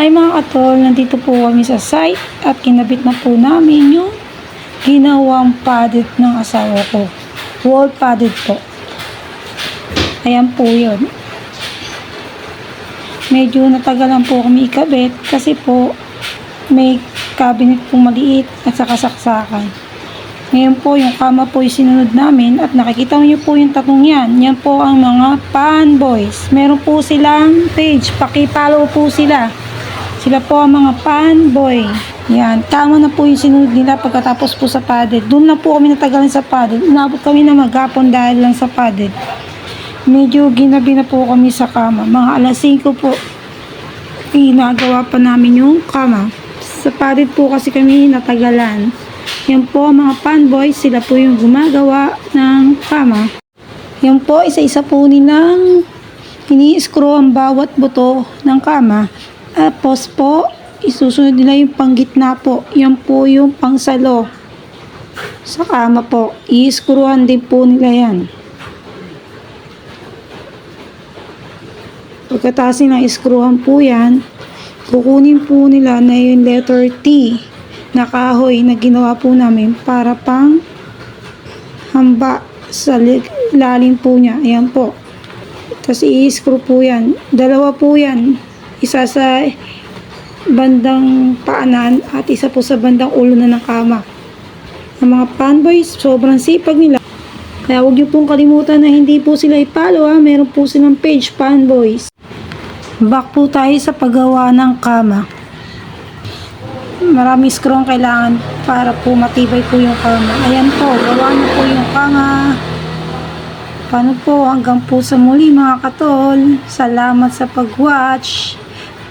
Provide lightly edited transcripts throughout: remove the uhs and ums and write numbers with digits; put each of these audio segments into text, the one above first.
Hi mga katol, nandito po kami sa site at kinabit na po namin yung ginawang padded ng asawa ko. Wall padded po. Ayan po yun. Medyo natagalan po kami ikabit kasi po may cabinet pong maliit at saka saksakan. Ngayon po yung kama po yung sinunod namin at nakikita niyo po yung tatong yan. Yan po ang mga Pan Boys. Meron po silang page. Paki-follow po sila. Sila po ang mga Pan Boy. Yan. Tama na po yung sinunod nila pagkatapos po sa padded. Doon na po kami natagalan sa padded. Inabot kami na maghapon dahil lang sa padded. Medyo ginabi na po kami sa kama. Mga alas 5 po. Ginagawa pa namin yung kama. Sa padded po kasi kami natagalan. Yan po mga Pan Boys, sila po yung gumagawa ng kama. Yan po, isa-isa po nilang ini-screw ang bawat buto ng kama. Tapos po, isusunod nila yung panggitna po. Yan po yung pangsalo sa kama po. I-screwan din po nila yan. Pagkatapos nilang i-screwan po yan, kukunin po nila na yung letter T na kahoy na ginawa po namin para pang hamba sa lalim po niya. Ayan po. Tapos i-screw po yan. Dalawa po yan. Isa sa bandang paanan at isa po sa bandang ulo na ng kama. Ang mga Pan Boys, sobrang sipag nila. Kaya huwag niyo pong kalimutan na hindi po sila i-follow ha. Meron po silang page, Pan Boys. Back po tayo sa paggawa ng kama. Marami screw ang kailangan para po matibay po yung kama. Ayan po, gawa na po yung kama. Paano po, hanggang po sa muli mga katol. Salamat sa pag-watch.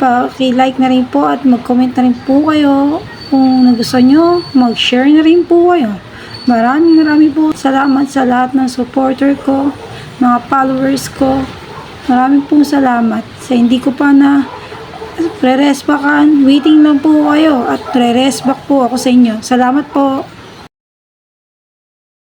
Paki-like na rin po at mag-comment na rin po kayo. Kung nagustuhan nyo, mag-share na rin po kayo. Maraming po salamat sa lahat ng supporter ko, mga followers ko. Maraming po salamat sa hindi ko pa na pre-resbakan. Waiting lang po kayo at pre-resback po ako sa inyo. Salamat po.